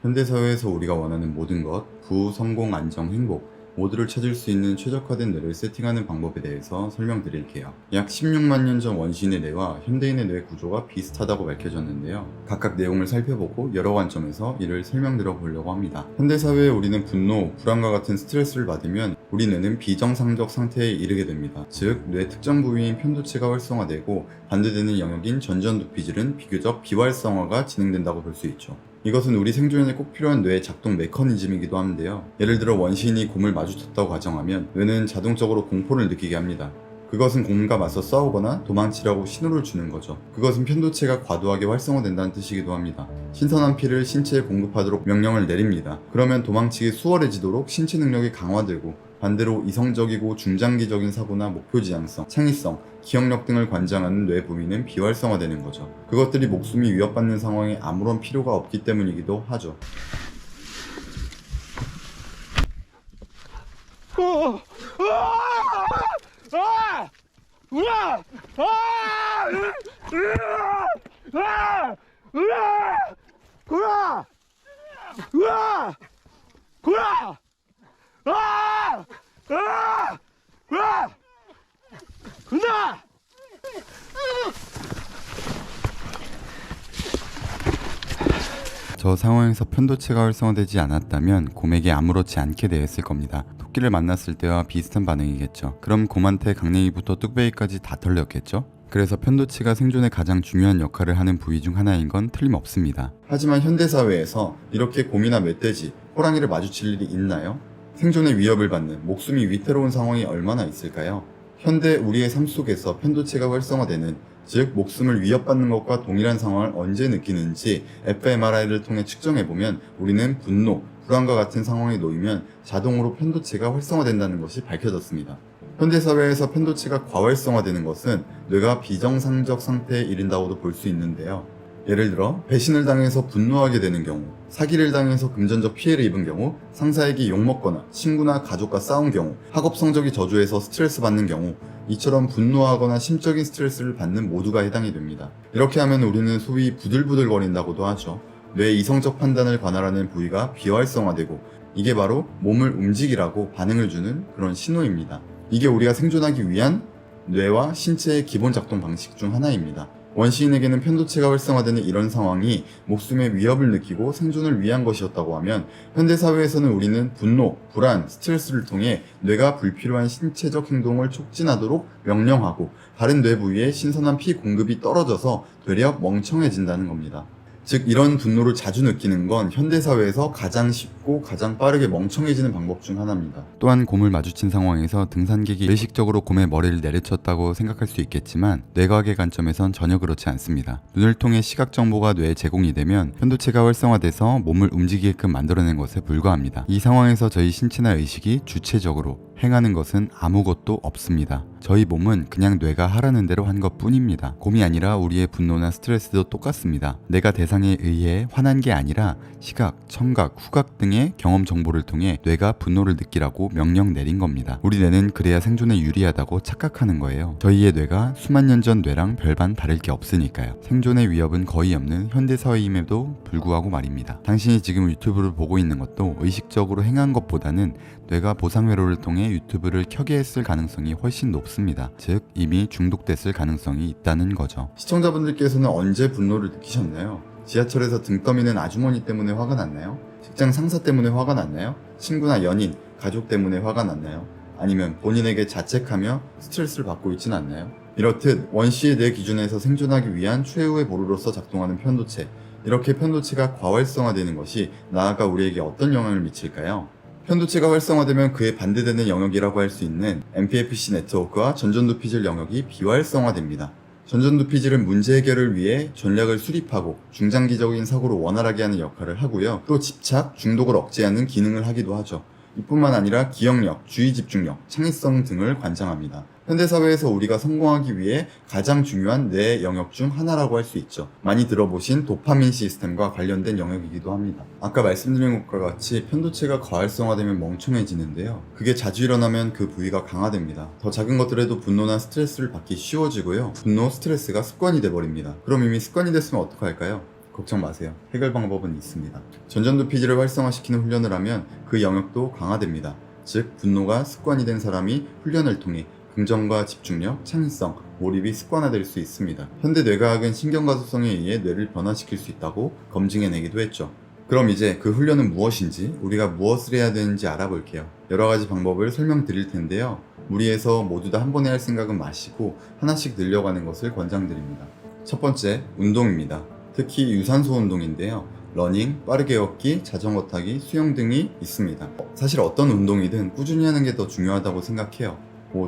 현대사회에서 우리가 원하는 모든 것, 부우, 성공, 안정, 행복 모두를 찾을 수 있는 최적화된 뇌를 세팅하는 방법에 대해서 설명드릴게요. 약 16만 년 전 원시인의 뇌와 현대인의 뇌 구조가 비슷하다고 밝혀졌는데요. 각각 내용을 살펴보고 여러 관점에서 이를 설명드려 보려고 합니다. 현대사회에 우리는 분노, 불안과 같은 스트레스를 받으면 우리 뇌는 비정상적 상태에 이르게 됩니다. 즉, 뇌 특정 부위인 편도체가 활성화되고 반대되는 영역인 전전두피질은 비교적 비활성화가 진행된다고 볼 수 있죠. 이것은 우리 생존에 꼭 필요한 뇌의 작동 메커니즘이기도 한데요. 예를 들어 원시인이 곰을 마주쳤다고 가정하면 뇌는 자동적으로 공포를 느끼게 합니다. 그것은 곰과 맞서 싸우거나 도망치라고 신호를 주는 거죠. 그것은 편도체가 과도하게 활성화된다는 뜻이기도 합니다. 신선한 피를 신체에 공급하도록 명령을 내립니다. 그러면 도망치기 수월해지도록 신체 능력이 강화되고, 반대로 이성적이고 중장기적인 사고나 목표 지향성, 창의성, 기억력 등을 관장하는 뇌 부위는 비활성화되는 거죠. 그것들이 목숨이 위협받는 상황에 아무런 필요가 없기 때문이기도 하죠. 저 상황에서 편도체가 활성화되지 않았다면 곰에게 아무렇지 않게 되었을 겁니다. 토끼를 만났을 때와 비슷한 반응이겠죠. 그럼 곰한테 강냉이부터 뚝배기까지 다 털렸겠죠? 그래서 편도체가 생존에 가장 중요한 역할을 하는 부위 중 하나인 건 틀림없습니다. 하지만 현대사회에서 이렇게 곰이나 멧돼지, 호랑이를 마주칠 일이 있나요? 생존의 위협을 받는 목숨이 위태로운 상황이 얼마나 있을까요? 현대 우리의 삶 속에서 편도체가 활성화되는, 즉 목숨을 위협받는 것과 동일한 상황을 언제 느끼는지 fMRI를 통해 측정해보면 우리는 분노, 불안과 같은 상황에 놓이면 자동으로 편도체가 활성화된다는 것이 밝혀졌습니다. 현대사회에서 편도체가 과활성화되는 것은 뇌가 비정상적 상태에 이른다고도 볼 수 있는데요. 예를 들어 배신을 당해서 분노하게 되는 경우, 사기를 당해서 금전적 피해를 입은 경우, 상사에게 욕먹거나 친구나 가족과 싸운 경우, 학업 성적이 저조해서 스트레스 받는 경우, 이처럼 분노하거나 심적인 스트레스를 받는 모두가 해당이 됩니다. 이렇게 하면 우리는 소위 부들부들거린다고도 하죠. 뇌의 이성적 판단을 관할하는 부위가 비활성화되고, 이게 바로 몸을 움직이라고 반응을 주는 그런 신호입니다. 이게 우리가 생존하기 위한 뇌와 신체의 기본 작동 방식 중 하나입니다. 원시인에게는 편도체가 활성화되는 이런 상황이 목숨의 위협을 느끼고 생존을 위한 것이었다고 하면, 현대사회에서는 우리는 분노, 불안, 스트레스를 통해 뇌가 불필요한 신체적 행동을 촉진하도록 명령하고, 다른 뇌 부위에 신선한 피 공급이 떨어져서 되려 멍청해진다는 겁니다. 즉, 이런 분노를 자주 느끼는 건 현대사회에서 가장 쉽고 가장 빠르게 멍청해지는 방법 중 하나입니다. 또한 곰을 마주친 상황에서 등산객이 의식적으로 곰의 머리를 내리쳤다고 생각할 수 있겠지만, 뇌과학의 관점에선 전혀 그렇지 않습니다. 눈을 통해 시각 정보가 뇌에 제공이 되면 편도체가 활성화돼서 몸을 움직이게끔 만들어낸 것에 불과합니다. 이 상황에서 저희 신체나 의식이 주체적으로 행하는 것은 아무것도 없습니다. 저희 몸은 그냥 뇌가 하라는 대로 한 것뿐입니다. 곰이 아니라 우리의 분노나 스트레스도 똑같습니다. 내가 대상에 의해 화난 게 아니라 시각, 청각, 후각 등의 경험 정보를 통해 뇌가 분노를 느끼라고 명령 내린 겁니다. 우리 뇌는 그래야 생존에 유리하다고 착각하는 거예요. 저희의 뇌가 수만 년 전 뇌랑 별반 다를 게 없으니까요. 생존의 위협은 거의 없는 현대사회임에도 불구하고 말입니다. 당신이 지금 유튜브를 보고 있는 것도 의식적으로 행한 것보다는 뇌가 보상회로를 통해 유튜브를 켜게 했을 가능성이 훨씬 높습니다. 즉, 이미 중독됐을 가능성이 있다는 거죠. 시청자분들께서는 언제 분노를 느끼셨나요? 지하철에서 등 떠미는 아주머니 때문에 화가 났나요? 직장 상사 때문에 화가 났나요? 친구나 연인, 가족 때문에 화가 났나요? 아니면 본인에게 자책하며 스트레스를 받고 있진 않나요? 이렇듯 원시의 뇌 기준에서 생존하기 위한 최후의 보루로서 작동하는 편도체, 이렇게 편도체가 과활성화되는 것이 나아가 우리에게 어떤 영향을 미칠까요? 편도체가 활성화되면 그에 반대되는 영역이라고 할 수 있는 MPFC 네트워크와 전전두피질 영역이 비활성화됩니다. 전전두피질은 문제 해결을 위해 전략을 수립하고 중장기적인 사고를 원활하게 하는 역할을 하고요. 또 집착, 중독을 억제하는 기능을 하기도 하죠. 이뿐만 아니라 기억력, 주의 집중력, 창의성 등을 관장합니다. 현대사회에서 우리가 성공하기 위해 가장 중요한 뇌 영역 중 하나라고 할 수 있죠. 많이 들어보신 도파민 시스템과 관련된 영역이기도 합니다. 아까 말씀드린 것과 같이 편도체가 과활성화되면 멍청해지는데요. 그게 자주 일어나면 그 부위가 강화됩니다. 더 작은 것들에도 분노나 스트레스를 받기 쉬워지고요. 분노, 스트레스가 습관이 돼버립니다. 그럼 이미 습관이 됐으면 어떡할까요? 걱정 마세요. 해결 방법은 있습니다. 전전두 피지를 활성화시키는 훈련을 하면 그 영역도 강화됩니다. 즉 분노가 습관이 된 사람이 훈련을 통해 긍정과 집중력, 창의성, 몰입이 습관화될 수 있습니다. 현대 뇌과학은 신경가소성에 의해 뇌를 변화시킬 수 있다고 검증해내기도 했죠. 그럼 이제 그 훈련은 무엇인지, 우리가 무엇을 해야 되는지 알아볼게요. 여러 가지 방법을 설명드릴 텐데요. 무리해서 모두 다 한 번에 할 생각은 마시고 하나씩 늘려가는 것을 권장드립니다. 첫 번째, 운동입니다. 특히 유산소 운동인데요. 러닝, 빠르게 걷기, 자전거 타기, 수영 등이 있습니다. 사실 어떤 운동이든 꾸준히 하는 게 더 중요하다고 생각해요.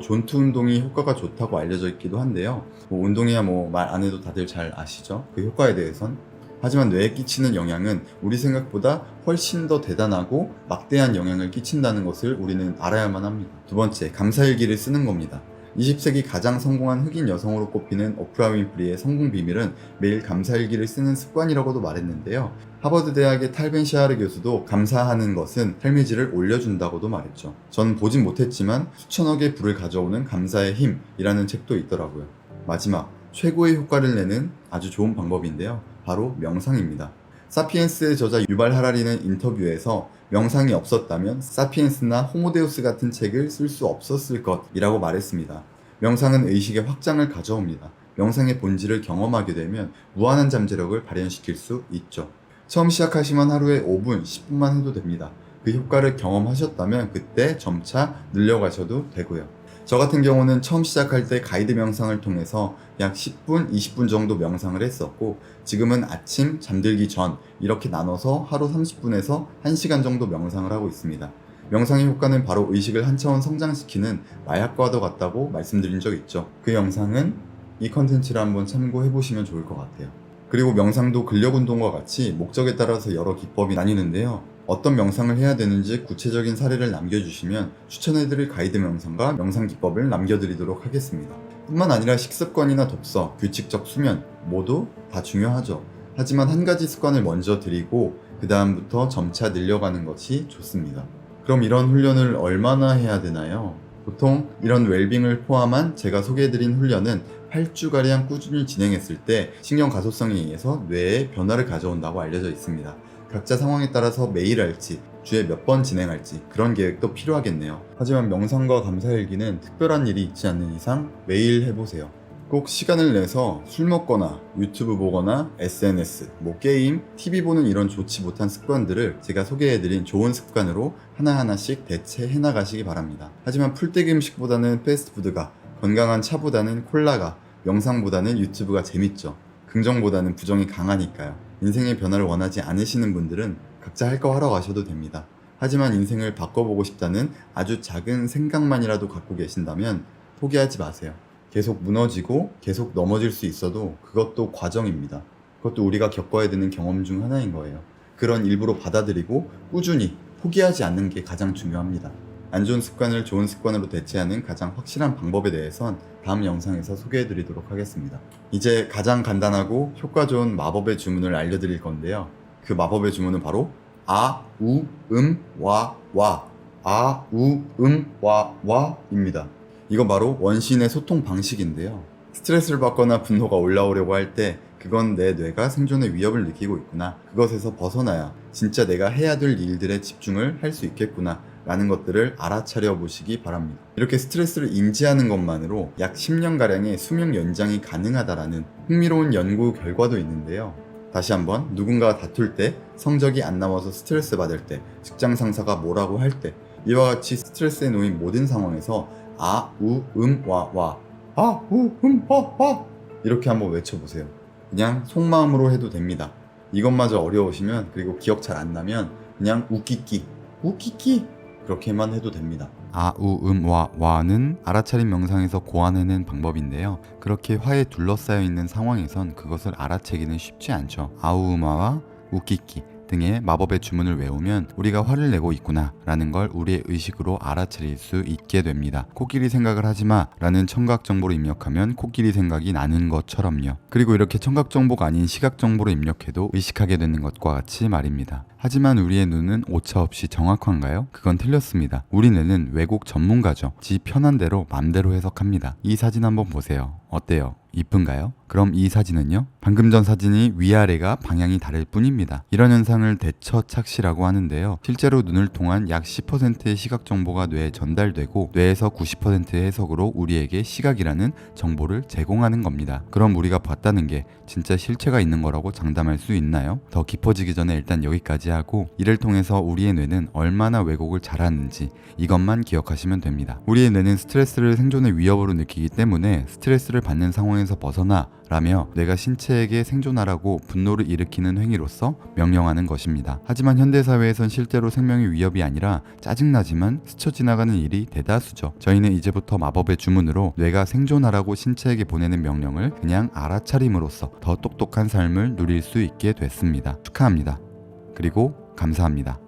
존투 운동이 효과가 좋다고 알려져 있기도 한데요. 운동이야 말 안 해도 다들 잘 아시죠? 그 효과에 대해선. 하지만 뇌에 끼치는 영향은 우리 생각보다 훨씬 더 대단하고 막대한 영향을 끼친다는 것을 우리는 알아야만 합니다. 두 번째, 감사일기를 쓰는 겁니다. 20세기 가장 성공한 흑인 여성으로 꼽히는 오프라 윈프리의 성공 비밀은 매일 감사일기를 쓰는 습관이라고도 말했는데요. 하버드 대학의 탈벤 샤하르 교수도 감사하는 것은 삶의 질을 올려준다고도 말했죠. 전 보진 못했지만 수천억의 부를 가져오는 감사의 힘이라는 책도 있더라고요. 마지막, 최고의 효과를 내는 아주 좋은 방법인데요. 바로 명상입니다. 사피엔스의 저자 유발 하라리는 인터뷰에서 명상이 없었다면 사피엔스나 호모데우스 같은 책을 쓸 수 없었을 것이라고 말했습니다. 명상은 의식의 확장을 가져옵니다. 명상의 본질을 경험하게 되면 무한한 잠재력을 발현시킬 수 있죠. 처음 시작하시면 하루에 5분, 10분만 해도 됩니다. 그 효과를 경험하셨다면 그때 점차 늘려가셔도 되고요. 저 같은 경우는 처음 시작할 때 가이드 명상을 통해서 약 10분, 20분 정도 명상을 했었고 지금은 아침, 잠들기 전 이렇게 나눠서 하루 30분에서 1시간 정도 명상을 하고 있습니다. 명상의 효과는 바로 의식을 한 차원 성장시키는 마약과도 같다고 말씀드린 적 있죠. 그 영상은 이 컨텐츠를 한번 참고해 보시면 좋을 것 같아요. 그리고 명상도 근력 운동과 같이 목적에 따라서 여러 기법이 나뉘는데요. 어떤 명상을 해야 되는지 구체적인 사례를 남겨주시면 추천해드릴 가이드 명상과 명상 기법을 남겨드리도록 하겠습니다. 뿐만 아니라 식습관이나 독서, 규칙적 수면 모두 다 중요하죠. 하지만 한 가지 습관을 먼저 드리고 그 다음부터 점차 늘려가는 것이 좋습니다. 그럼 이런 훈련을 얼마나 해야 되나요? 보통 이런 웰빙을 포함한 제가 소개해드린 훈련은 8주가량 꾸준히 진행했을 때 신경가소성에 의해서 뇌에 변화를 가져온다고 알려져 있습니다. 각자 상황에 따라서 매일 할지 주에 몇 번 진행할지 그런 계획도 필요하겠네요. 하지만 명상과 감사일기는 특별한 일이 있지 않는 이상 매일 해보세요. 꼭 시간을 내서 술 먹거나 유튜브 보거나 SNS, 게임, TV 보는 이런 좋지 못한 습관들을 제가 소개해드린 좋은 습관으로 하나하나씩 대체해 나가시기 바랍니다. 하지만 풀떼기 음식보다는 패스트푸드가, 건강한 차보다는 콜라가, 명상보다는 유튜브가 재밌죠. 긍정보다는 부정이 강하니까요. 인생의 변화를 원하지 않으시는 분들은 각자 할 거 하러 가셔도 됩니다. 하지만 인생을 바꿔보고 싶다는 아주 작은 생각만이라도 갖고 계신다면 포기하지 마세요. 계속 무너지고 계속 넘어질 수 있어도 그것도 과정입니다. 그것도 우리가 겪어야 되는 경험 중 하나인 거예요. 그런 일부로 받아들이고 꾸준히 포기하지 않는 게 가장 중요합니다. 안 좋은 습관을 좋은 습관으로 대체하는 가장 확실한 방법에 대해선 다음 영상에서 소개해드리도록 하겠습니다. 이제 가장 간단하고 효과 좋은 마법의 주문을 알려드릴 건데요. 그 마법의 주문은 바로 아, 우, 와, 와. 아, 우, 와, 와입니다. 이건 바로 원시인의 소통 방식인데요. 스트레스를 받거나 분노가 올라오려고 할 때 그건 내 뇌가 생존의 위협을 느끼고 있구나. 그것에서 벗어나야 진짜 내가 해야 될 일들에 집중을 할 수 있겠구나. 라는 것들을 알아차려 보시기 바랍니다. 이렇게 스트레스를 인지하는 것만으로 약 10년가량의 수명 연장이 가능하다라는 흥미로운 연구 결과도 있는데요. 다시 한번 누군가와 다툴 때, 성적이 안 나와서 스트레스 받을 때, 직장 상사가 뭐라고 할 때, 이와 같이 스트레스에 놓인 모든 상황에서 아, 우, 와, 아, 우, 와 이렇게 한번 외쳐보세요. 그냥 속마음으로 해도 됩니다. 이것마저 어려우시면, 그리고 기억 잘 안 나면 그냥 우끼끼 그렇게만 해도 됩니다. 아, 우, 와는 알아차림 명상에서 고안해낸 방법인데요. 그렇게 화에 둘러싸여 있는 상황에선 그것을 알아채기는 쉽지 않죠. 아우마와 우끼끼 등의 마법의 주문을 외우면 우리가 화를 내고 있구나 라는 걸 우리의 의식으로 알아차릴 수 있게 됩니다. 코끼리 생각을 하지마 라는 청각 정보로 입력하면 코끼리 생각이 나는 것처럼요. 그리고 이렇게 청각 정보가 아닌 시각 정보로 입력해도 의식하게 되는 것과 같이 말입니다. 하지만 우리의 눈은 오차 없이 정확한가요? 그건 틀렸습니다. 우리 뇌는 왜곡 전문가죠. 지 편한 대로 맘대로 해석합니다. 이 사진 한번 보세요. 어때요? 이쁜가요? 그럼 이 사진은요? 방금 전 사진이 위아래가 방향이 다를 뿐입니다. 이런 현상을 대처착시라고 하는데요. 실제로 눈을 통한 약 10%의 시각 정보가 뇌에 전달되고 뇌에서 90%의 해석으로 우리에게 시각이라는 정보를 제공하는 겁니다. 그럼 우리가 봤다는 게 진짜 실체가 있는 거라고 장담할 수 있나요? 더 깊어지기 전에 일단 여기까지 하고 이를 통해서 우리의 뇌는 얼마나 왜곡을 잘하는지 이것만 기억하시면 됩니다. 우리의 뇌는 스트레스를 생존의 위협으로 느끼기 때문에 스트레스를 받는 상황에서 벗어나 라며 뇌가 신체에게 생존하라고 분노를 일으키는 행위로서 명령하는 것입니다. 하지만 현대사회에선 실제로 생명의 위협이 아니라 짜증나지만 스쳐 지나가는 일이 대다수죠. 저희는 이제부터 마법의 주문으로 뇌가 생존하라고 신체에게 보내는 명령을 그냥 알아차림으로써 더 똑똑한 삶을 누릴 수 있게 됐습니다. 축하합니다. 그리고 감사합니다.